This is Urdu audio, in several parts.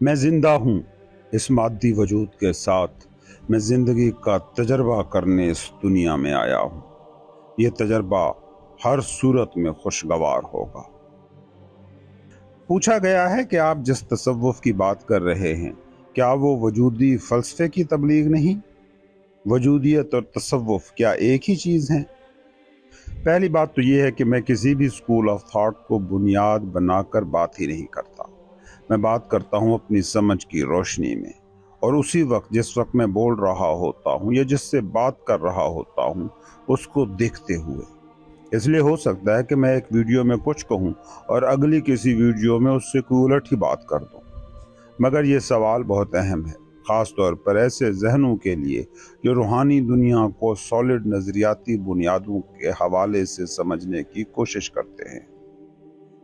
میں زندہ ہوں اس مادی وجود کے ساتھ، میں زندگی کا تجربہ کرنے اس دنیا میں آیا ہوں۔ یہ تجربہ ہر صورت میں خوشگوار ہوگا۔ پوچھا گیا ہے کہ آپ جس تصوف کی بات کر رہے ہیں، کیا وہ وجودی فلسفے کی تبلیغ نہیں؟ وجودیت اور تصوف کیا ایک ہی چیز ہیں؟ پہلی بات تو یہ ہے کہ میں کسی بھی اسکول آف تھاٹ کو بنیاد بنا کر بات ہی نہیں کرتا۔ میں بات کرتا ہوں اپنی سمجھ کی روشنی میں، اور اسی وقت جس وقت میں بول رہا ہوتا ہوں یا جس سے بات کر رہا ہوتا ہوں اس کو دیکھتے ہوئے۔ اس لیے ہو سکتا ہے کہ میں ایک ویڈیو میں کچھ کہوں اور اگلی کسی ویڈیو میں اس سے کوئی الٹ ہی بات کر دوں، مگر یہ سوال بہت اہم ہے، خاص طور پر ایسے ذہنوں کے لیے جو روحانی دنیا کو سالڈ نظریاتی بنیادوں کے حوالے سے سمجھنے کی کوشش کرتے ہیں۔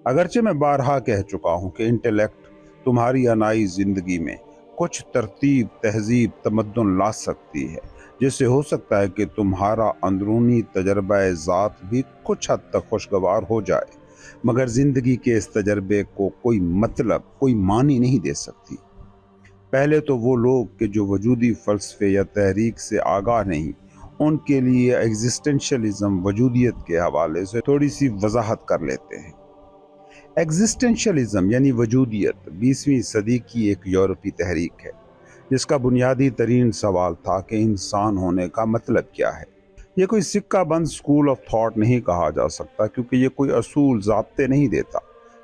اگرچہ میں بارہا کہہ چکا ہوں کہ انٹیلیکٹ تمہاری عنائی زندگی میں کچھ ترتیب، تہذیب، تمدن لا سکتی ہے، جس سے ہو سکتا ہے کہ تمہارا اندرونی تجربہ ذات بھی کچھ حد تک خوشگوار ہو جائے، مگر زندگی کے اس تجربے کو کوئی مطلب، کوئی معنی نہیں دے سکتی۔ پہلے تو وہ لوگ کہ جو وجودی فلسفے یا تحریک سے آگاہ نہیں، ان کے لیے ایگزسٹنشلزم وجودیت کے حوالے سے تھوڑی سی وضاحت کر لیتے ہیں۔ ایگزسٹنشلزم یعنی وجودیت 20ویں صدی کی ایک یورپی تحریک ہے، جس کا بنیادی ترین سوال تھا کہ انسان ہونے کا مطلب کیا ہے۔ یہ کوئی سکہ بند اسکول آف تھاٹ نہیں کہا جا سکتا، کیونکہ یہ کوئی اصول ضابطے نہیں دیتا۔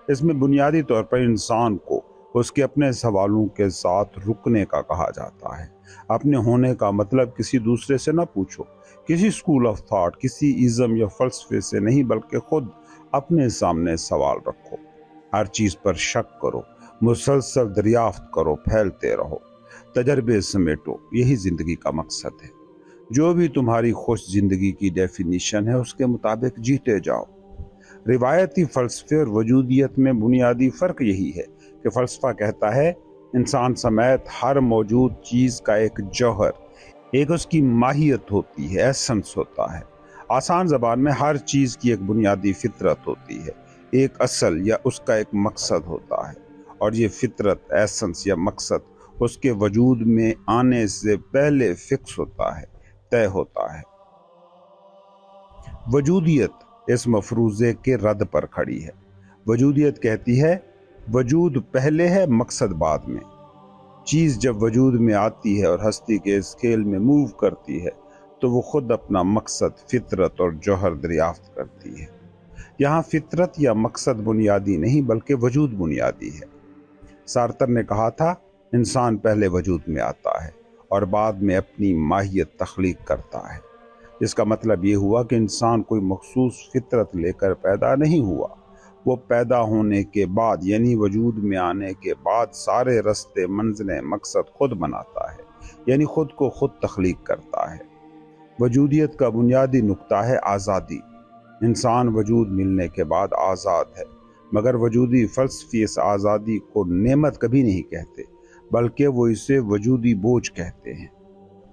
اس میں بنیادی طور پر انسان کو اس کے اپنے سوالوں کے ساتھ رکنے کا کہا جاتا ہے۔ اپنے ہونے کا مطلب کسی دوسرے سے نہ پوچھو، کسی اسکول آف تھاٹ، کسی ازم یا فلسفے سے نہیں، بلکہ خود اپنے سامنے سوال رکھو۔ ہر چیز پر شک کرو، مسلسل دریافت کرو، پھیلتے رہو، تجربے سمیٹو۔ یہی زندگی کا مقصد ہے۔ جو بھی تمہاری خوش زندگی کی ڈیفینیشن ہے اس کے مطابق جیتے جاؤ۔ روایتی فلسفے اور وجودیت میں بنیادی فرق یہی ہے کہ فلسفہ کہتا ہے انسان سمیت ہر موجود چیز کا ایک جوہر، ایک اس کی ماہیت ہوتی ہے، ایسنس ہوتا ہے۔ آسان زبان میں ہر چیز کی ایک بنیادی فطرت ہوتی ہے، ایک اصل یا اس کا ایک مقصد ہوتا ہے، اور یہ فطرت، ایسنس یا مقصد اس کے وجود میں آنے سے پہلے فکس ہوتا ہے، طے ہوتا ہے۔ وجودیت اس مفروضے کے رد پر کھڑی ہے۔ وجودیت کہتی ہے وجود پہلے ہے، مقصد بعد میں۔ چیز جب وجود میں آتی ہے اور ہستی کے اسکیل میں موو کرتی ہے تو وہ خود اپنا مقصد، فطرت اور جوہر دریافت کرتی ہے۔ یہاں فطرت یا مقصد بنیادی نہیں بلکہ وجود بنیادی ہے۔ سارتر نے کہا تھا انسان پہلے وجود میں آتا ہے اور بعد میں اپنی ماہیت تخلیق کرتا ہے، جس کا مطلب یہ ہوا کہ انسان کوئی مخصوص فطرت لے کر پیدا نہیں ہوا، وہ پیدا ہونے کے بعد یعنی وجود میں آنے کے بعد سارے رستے، منزلیں، مقصد خود بناتا ہے، یعنی خود کو خود تخلیق کرتا ہے۔ وجودیت کا بنیادی نقطہ ہے آزادی۔ انسان وجود ملنے کے بعد آزاد ہے، مگر وجودی فلسفی اس آزادی کو نعمت کبھی نہیں کہتے، بلکہ وہ اسے وجودی بوجھ کہتے ہیں۔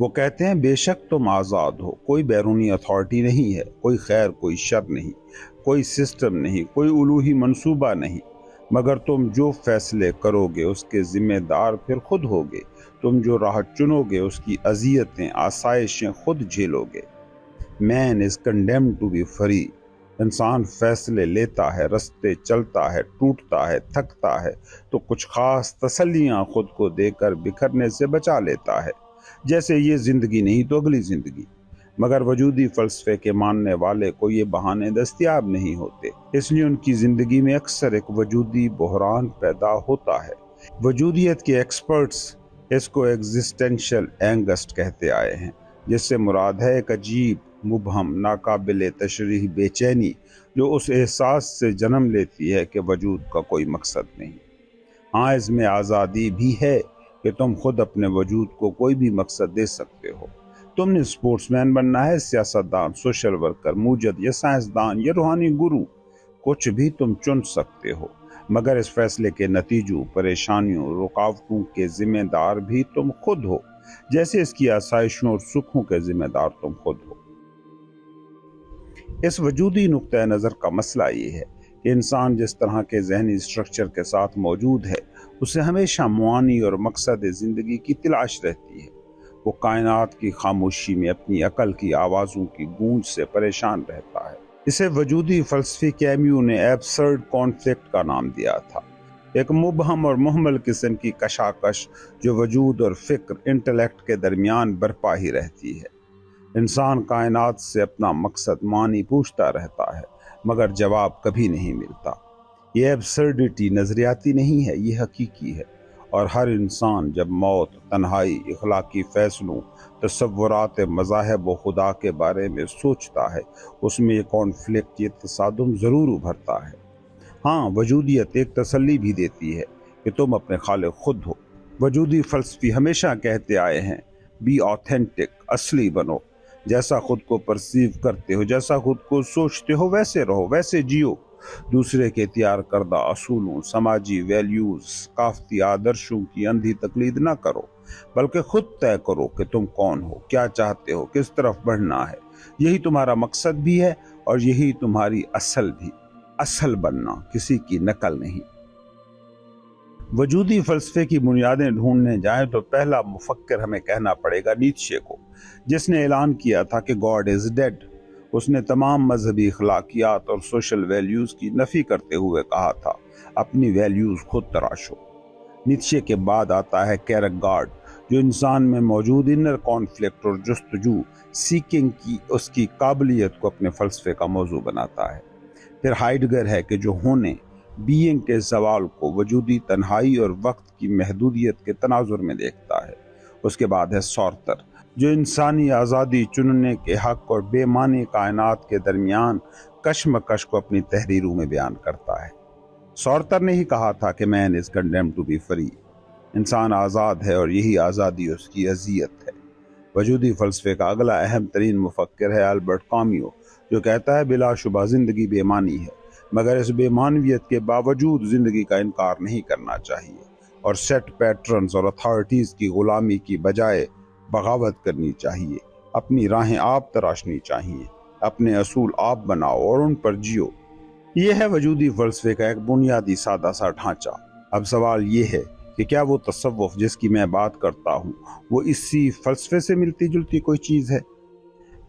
وہ کہتے ہیں بے شک تم آزاد ہو، کوئی بیرونی اتھارٹی نہیں ہے، کوئی خیر، کوئی شر نہیں، کوئی سسٹم نہیں، کوئی الوہی منصوبہ نہیں، مگر تم جو فیصلے کرو گے اس کے ذمہ دار پھر خود ہوگے، تم جو راہ چنو گے اس کی اذیتیں، آسائشیں خود جھیلو گے۔ مین از کنڈیمڈ ٹو بی فری۔ انسان فیصلے لیتا ہے، رستے چلتا ہے، ٹوٹتا ہے، تھکتا ہے تو کچھ خاص تسلیاں خود کو دے کر بکھرنے سے بچا لیتا ہے، جیسے یہ زندگی نہیں تو اگلی زندگی۔ مگر وجودی فلسفے کے ماننے والے کو یہ بہانے دستیاب نہیں ہوتے، اس لیے ان کی زندگی میں اکثر ایک وجودی بحران پیدا ہوتا ہے۔ وجودیت کے ایکسپرٹس اس کو ایگزسٹنشل اینگسٹ کہتے آئے ہیں، جس سے مراد ہے ایک عجیب، مبہم، ناقابل تشریح بے چینی جو اس احساس سے جنم لیتی ہے کہ وجود کا کوئی مقصد نہیں۔ ہاں، اس میں آزادی بھی ہے کہ تم خود اپنے وجود کو کوئی بھی مقصد دے سکتے ہو۔ تم نے سپورٹس مین بننا ہے، سیاستدان، سوشل ورکر، موجد یا سائنسدان یا روحانی گرو، کچھ بھی تم چن سکتے ہو، مگر اس فیصلے کے نتیجوں، پریشانیوں، رکاوٹوں کے ذمہ دار بھی تم خود ہو، جیسے اس کی آسائشوں اور سکھوں کے ذمہ دار تم خود ہو۔ اس وجودی نقطہ نظر کا مسئلہ یہ ہے کہ انسان جس طرح کے ذہنی اسٹرکچر کے ساتھ موجود ہے اسے ہمیشہ معانی اور مقصد زندگی کی تلاش رہتی ہے۔ وہ کائنات کی خاموشی میں اپنی عقل کی آوازوں کی گونج سے پریشان رہتا ہے۔ اسے وجودی فلسفی کیمیو نے ایبسرڈ کانفلکٹ کا نام دیا تھا، ایک مبہم اور مہمل قسم کی کشاکش جو وجود اور فکر انٹلیکٹ کے درمیان برپا ہی رہتی ہے۔ انسان کائنات سے اپنا مقصد معنی پوچھتا رہتا ہے، مگر جواب کبھی نہیں ملتا۔ یہ ایبسرڈیٹی نظریاتی نہیں ہے، یہ حقیقی ہے، اور ہر انسان جب موت، تنہائی، اخلاقی فیصلوں، تصورات مذاہب و خدا کے بارے میں سوچتا ہے، اس میں یہ کانفلکٹ، یہ تصادم ضرور ابھرتا ہے۔ ہاں، وجودیت ایک تسلی بھی دیتی ہے کہ تم اپنے خالق خود ہو۔ وجودی فلسفی ہمیشہ کہتے آئے ہیں، بی آتھینٹک، اصلی بنو، جیسا خود کو پرسیو کرتے ہو، جیسا خود کو سوچتے ہو ویسے رہو، ویسے جیو۔ دوسرے کے تیار کردہ اصولوں، سماجی ویلیوز، ثقافتی آدرشوں کی اندھی تقلید نہ کرو، بلکہ خود طے کرو کہ تم کون ہو، کیا چاہتے ہو، کس طرف بڑھنا ہے۔ یہی تمہارا مقصد بھی ہے اور یہی تمہاری اصل بھی۔ اصل بننا، کسی کی نقل نہیں۔ وجودی فلسفے کی بنیادیں ڈھونڈنے جائیں تو پہلا مفکر ہمیں کہنا پڑے گا نیتشے کو، جس نے اعلان کیا تھا کہ گاڈ از ڈیڈ۔ اس نے تمام مذہبی اخلاقیات اور سوشل ویلیوز کی نفی کرتے ہوئے کہا تھا، اپنی ویلیوز خود تراشو۔ نیتشے کے بعد آتا ہے کیرکگارڈ، جو انسان میں موجود انر کانفلکٹ اور جستجو، سیکنگ کی اس کی قابلیت کو اپنے فلسفے کا موضوع بناتا ہے۔ پھر ہائیڈگر ہے کہ جو ہونے، بینگ کے زوال کو وجودی تنہائی اور وقت کی محدودیت کے تناظر میں دیکھتا ہے۔ اس کے بعد ہے سارتر، جو انسانی آزادی چننے کے حق اور بے معنی کائنات کے درمیان کشمکش کو اپنی تحریروں میں بیان کرتا ہے۔ سارتر نے ہی کہا تھا کہ مین از کنڈیمڈ ٹو بی فری، انسان آزاد ہے اور یہی آزادی اس کی اذیت ہے۔ وجودی فلسفے کا اگلا اہم ترین مفکر ہے البرٹ کامیو، جو کہتا ہے بلا شبہ زندگی بے معنی ہے، مگر اس بے معنویت کے باوجود زندگی کا انکار نہیں کرنا چاہیے، اور سیٹ پیٹرنز اور اتھارٹیز کی غلامی کی بجائے بغاوت کرنی چاہیے۔ اپنی راہیں آپ تراشنی چاہیے، اپنے اصول آپ بناؤ اور ان پر جیو۔ یہ ہے وجودی فلسفے کا ایک بنیادی سادہ سا ڈھانچہ۔ اب سوال یہ ہے کہ کیا وہ تصوف جس کی میں بات کرتا ہوں وہ اسی فلسفے سے ملتی جلتی کوئی چیز ہے؟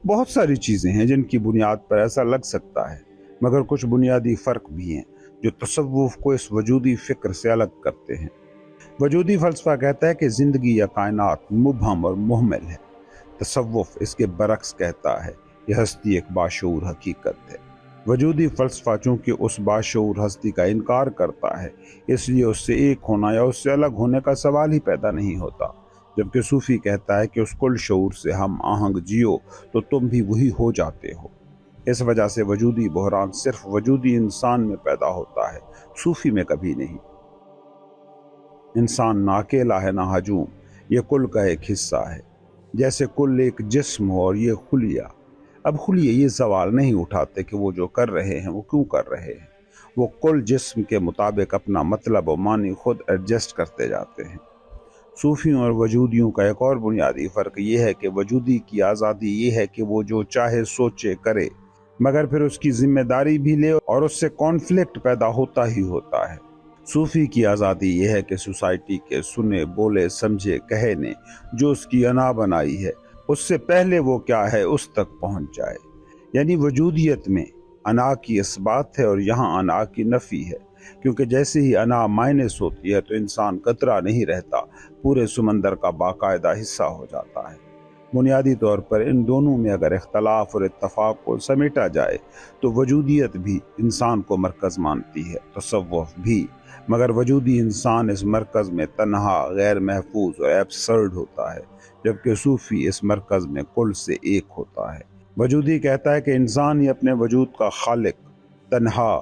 بہت ساری چیزیں ہیں جن کی بنیاد پر ایسا لگ سکتا ہے، مگر کچھ بنیادی فرق بھی ہیں جو تصوف کو اس وجودی فکر سے الگ کرتے ہیں۔ وجودی فلسفہ کہتا ہے کہ زندگی یا کائنات مبہم اور مہمل ہے۔ تصوف اس کے برعکس کہتا ہے کہ ہستی ایک باشعور حقیقت ہے۔ وجودی فلسفہ چونکہ اس باشعور ہستی کا انکار کرتا ہے، اس لیے اس سے ایک ہونا یا اس سے الگ ہونے کا سوال ہی پیدا نہیں ہوتا، جبکہ صوفی کہتا ہے کہ اس کل شعور سے ہم آہنگ جیو تو تم بھی وہی ہو جاتے ہو۔ اس وجہ سے وجودی بحران صرف وجودی انسان میں پیدا ہوتا ہے، صوفی میں کبھی نہیں۔ انسان نہ اکیلا ہے نہ ہجوم، یہ کل کا ایک حصہ ہے، جیسے کل ایک جسم ہو اور یہ خلیہ۔ اب خلیے یہ سوال نہیں اٹھاتے کہ وہ جو کر رہے ہیں وہ کیوں کر رہے ہیں، وہ کل جسم کے مطابق اپنا مطلب و معنی خود ایڈجسٹ کرتے جاتے ہیں۔ صوفیوں اور وجودیوں کا ایک اور بنیادی فرق یہ ہے کہ وجودی کی آزادی یہ ہے کہ وہ جو چاہے سوچے کرے، مگر پھر اس کی ذمہ داری بھی لے اور اس سے کانفلکٹ پیدا ہوتا ہی ہوتا ہے۔ صوفی کی آزادی یہ ہے کہ سوسائٹی کے سنے، بولے، سمجھے، کہے نے جو اس کی انا بنائی ہے، اس سے پہلے وہ کیا ہے اس تک پہنچ جائے۔ یعنی وجودیت میں انا کی اثبات ہے اور یہاں انا کی نفی ہے، کیونکہ جیسے ہی انا مائنس ہوتی ہے تو انسان قطرہ نہیں رہتا، پورے سمندر کا باقاعدہ حصہ ہو جاتا ہے۔ بنیادی طور پر ان دونوں میں اگر اختلاف اور اتفاق کو سمیٹا جائے تو وجودیت بھی انسان کو مرکز مانتی ہے، تصوف بھی، مگر وجودی انسان اس مرکز میں تنہا، غیر محفوظ اور ایبسرڈ ہوتا ہے، جبکہ صوفی اس مرکز میں کل سے ایک ہوتا ہے۔ وجودی کہتا ہے کہ انسان ہی اپنے وجود کا خالق، تنہا،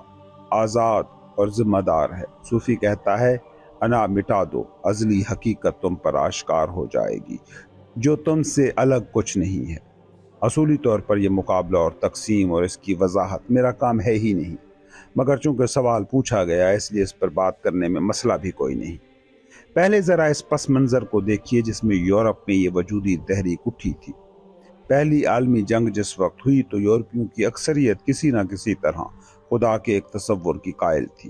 آزاد اور ذمہ دار ہے۔ صوفی کہتا ہے انا مٹا دو، ازلی حقیقت تم پر آشکار ہو جائے گی، جو تم سے الگ کچھ نہیں ہے۔ اصولی طور پر یہ مقابلہ اور تقسیم اور اس کی وضاحت میرا کام ہے ہی نہیں، مگر چونکہ سوال پوچھا گیا اس لیے اس پر بات کرنے میں مسئلہ بھی کوئی نہیں۔ پہلے ذرا اس پس منظر کو دیکھیے جس میں یورپ میں یہ وجودی تحریک اٹھی تھی۔ پہلی عالمی جنگ جس وقت ہوئی تو یورپیوں کی اکثریت کسی نہ کسی طرح خدا کے ایک تصور کی قائل تھی۔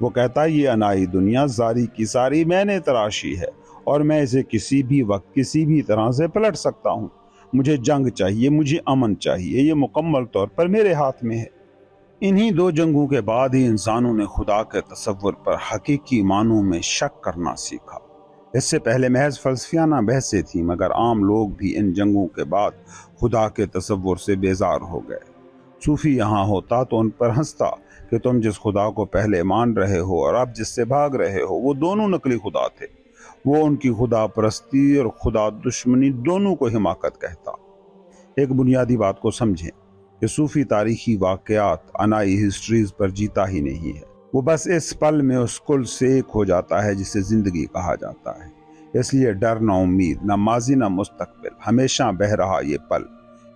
وہ کہتا ہے یہ انائی دنیا زاری کی ساری میں نے تراشی ہے اور میں اسے کسی بھی وقت کسی بھی طرح سے پلٹ سکتا ہوں۔ مجھے جنگ چاہیے، مجھے امن چاہیے، یہ مکمل طور پر میرے ہاتھ میں ہے۔ انہی دو جنگوں کے بعد ہی انسانوں نے خدا کے تصور پر حقیقی معنوں میں شک کرنا سیکھا۔ اس سے پہلے محض فلسفیانہ بحثیں تھیں، مگر عام لوگ بھی ان جنگوں کے بعد خدا کے تصور سے بیزار ہو گئے۔ صوفی یہاں ہوتا تو ان پر ہنستا کہ تم جس خدا کو پہلے مان رہے ہو اور اب جس سے بھاگ رہے ہو وہ دونوں نقلی خدا تھے۔ وہ ان کی خدا پرستی اور خدا دشمنی دونوں کو حماقت کہتا۔ ایک بنیادی بات کو سمجھیں کہ صوفی تاریخی واقعات انائی ہسٹریز پر جیتا ہی نہیں ہے، وہ بس اس پل میں اس کل سے ایک ہو جاتا ہے جسے زندگی کہا جاتا ہے۔ اس لیے ڈر نہ امید، نہ ماضی نہ مستقبل، ہمیشہ بہہ رہا یہ پل،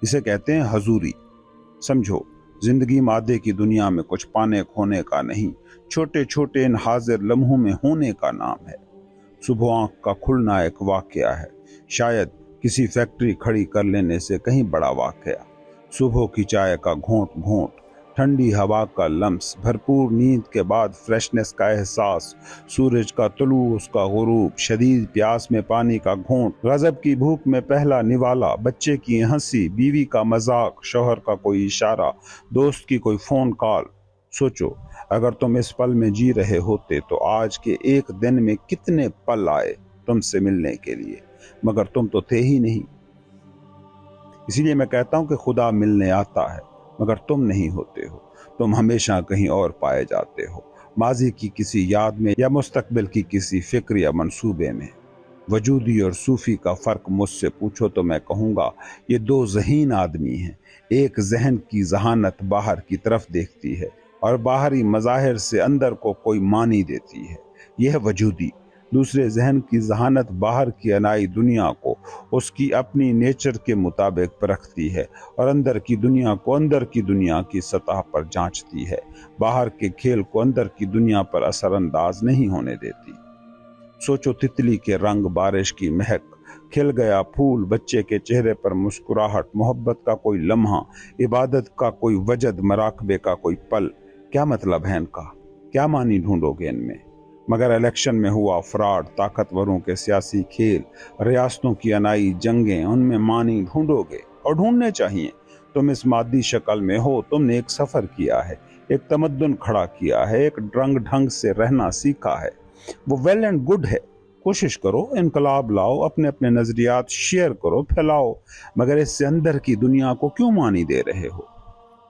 اسے کہتے ہیں حضوری۔ سمجھو، زندگی مادے کی دنیا میں کچھ پانے کھونے کا نہیں، چھوٹے چھوٹے ان حاضر لمحوں میں ہونے کا نام ہے۔ صبح آنکھ کا کھلنا ایک واقعہ ہے، شاید کسی فیکٹری کھڑی کر لینے سے کہیں بڑا واقعہ۔ صبح کی چائے کا گھونٹ گھونٹ، ٹھنڈی ہوا کا لمس، بھرپور نیند کے بعد فریشنس کا احساس، سورج کا طلوع، اس کا غروب، شدید پیاس میں پانی کا گھونٹ، غضب کی بھوک میں پہلا نوالا، بچے کی ہنسی، بیوی کا مذاق، شوہر کا کوئی اشارہ، دوست کی کوئی فون کال۔ سوچو، اگر تم اس پل میں جی رہے ہوتے تو آج کے ایک دن میں کتنے پل آئے تم سے ملنے کے لیے، مگر تم تو تھے ہی نہیں۔ اسی لیے میں کہتا ہوں کہ خدا ملنے آتا ہے مگر تم نہیں ہوتے ہو، تم ہمیشہ کہیں اور پائے جاتے ہو، ماضی کی کسی یاد میں یا مستقبل کی کسی فکر یا منصوبے میں۔ وجودی اور صوفی کا فرق مجھ سے پوچھو تو میں کہوں گا یہ دو ذہین آدمی ہیں۔ ایک ذہن کی ذہانت باہر کی طرف دیکھتی ہے اور باہری مظاہر سے اندر کو کوئی معنی دیتی ہے، یہ ہے وجودی۔ دوسرے ذہن کی ذہانت باہر کی انائی دنیا کو اس کی اپنی نیچر کے مطابق پرکھتی ہے اور اندر کی دنیا کو اندر کی دنیا کی سطح پر جانچتی ہے، باہر کے کھیل کو اندر کی دنیا پر اثر انداز نہیں ہونے دیتی۔ سوچو، تتلی کے رنگ، بارش کی مہک، کھل گیا پھول، بچے کے چہرے پر مسکراہٹ، محبت کا کوئی لمحہ، عبادت کا کوئی وجد، مراقبے کا کوئی پل، کیا مطلب ہے ان کا؟ کیا معنی ڈھونڈو گے ان میں؟ مگر الیکشن میں ہوا فراڈ، طاقتوروں کے سیاسی کھیل، ریاستوں کی انائی جنگیں، ان میں معنی ڈھونڈو گے، اور ڈھونڈنے چاہیے۔ تم اس مادی شکل میں ہو، تم نے ایک سفر کیا ہے، ایک تمدن کھڑا کیا ہے، ایک ڈھنگ سے رہنا سیکھا ہے، وہ ویل اینڈ گڈ ہے۔ کوشش کرو، انقلاب لاؤ، اپنے اپنے نظریات شیئر کرو، پھیلاؤ، مگر اس سے اندر کی دنیا کو کیوں معنی دے رہے ہو؟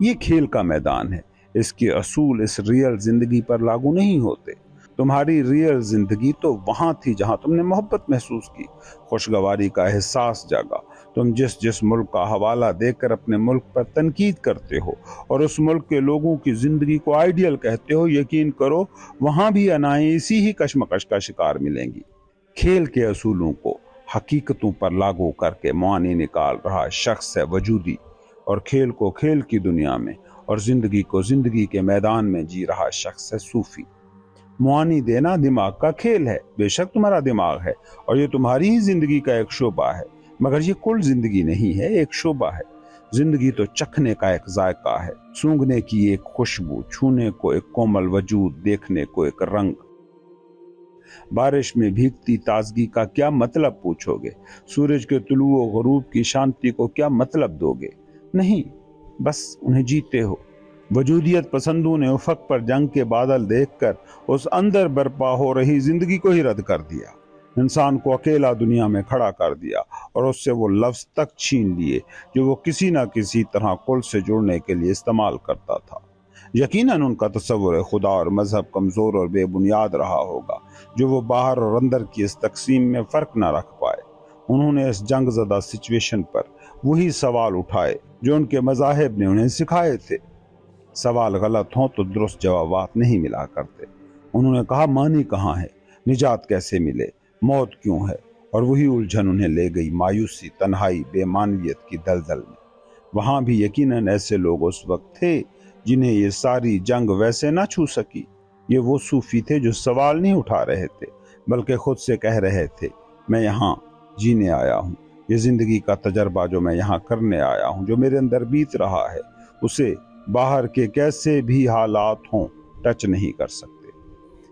یہ کھیل کا میدان ہے، اس کے اصول اس ریئل زندگی پر لاگو نہیں ہوتے۔ تمہاری ریئل زندگی تو وہاں تھی جہاں تم نے محبت محسوس کی، خوشگواری کا احساس جاگا۔ تم جس ملک کا حوالہ دے کر اپنے ملک پر تنقید کرتے ہو اور اس ملک کے لوگوں کی زندگی کو آئیڈیل کہتے ہو، یقین کرو وہاں بھی انائیں اسی ہی کشمکش کا شکار ملیں گی۔ کھیل کے اصولوں کو حقیقتوں پر لاگو کر کے معنی نکال رہا شخص ہے وجودی، اور کھیل کو کھیل کی دنیا میں اور زندگی کو زندگی کے میدان میں جی رہا شخص ہے صوفی۔ معانی دینا دماغ کا کھیل ہے، بے شک تمہارا دماغ ہے اور یہ تمہاری ہی زندگی کا ایک شعبہ ہے، مگر یہ کل زندگی نہیں ہے، ایک شعبہ ہے۔ زندگی تو چکھنے کا ایک ذائقہ ہے، سونگھنے کی ایک خوشبو، چھونے کو ایک کومل وجود، دیکھنے کو ایک رنگ۔ بارش میں بھیگتی تازگی کا کیا مطلب پوچھو گے؟ سورج کے طلوع و غروب کی شانتی کو کیا مطلب دو گے؟ نہیں، بس انہیں جیتے ہو۔ وجودیت پسندوں نے افق پر جنگ کے بادل دیکھ کر اس اندر برپا ہو رہی زندگی کو ہی رد کر دیا، انسان کو اکیلا دنیا میں کھڑا کر دیا اور اس سے وہ لفظ تک چھین لیے جو وہ کسی نہ کسی طرح کل سے جڑنے کے لیے استعمال کرتا تھا۔ یقیناً ان کا تصور خدا اور مذہب کمزور اور بے بنیاد رہا ہوگا جو وہ باہر اور اندر کی اس تقسیم میں فرق نہ رکھ پائے۔ انہوں نے اس جنگ زدہ سچویشن پر وہی سوال اٹھائے جو ان کے مذاہب نے انہیں سکھائے تھے۔ سوال غلط ہوں تو درست جوابات نہیں ملا کرتے۔ انہوں نے کہا معنی کہاں ہے، نجات کیسے ملے، موت کیوں ہے، اور وہی الجھن انہیں لے گئی مایوسی، تنہائی، بے معنویت کی دلدل میں۔ وہاں بھی یقیناً ایسے لوگ اس وقت تھے جنہیں یہ ساری جنگ ویسے نہ چھو سکی۔ یہ وہ صوفی تھے جو سوال نہیں اٹھا رہے تھے بلکہ خود سے کہہ رہے تھے میں یہاں جینے آیا ہوں، یہ زندگی کا تجربہ جو میں یہاں کرنے آیا ہوں، جو میرے اندر بیت رہا ہے، اسے باہر کے کیسے بھی حالات ہوں ٹچ نہیں کر سکتے۔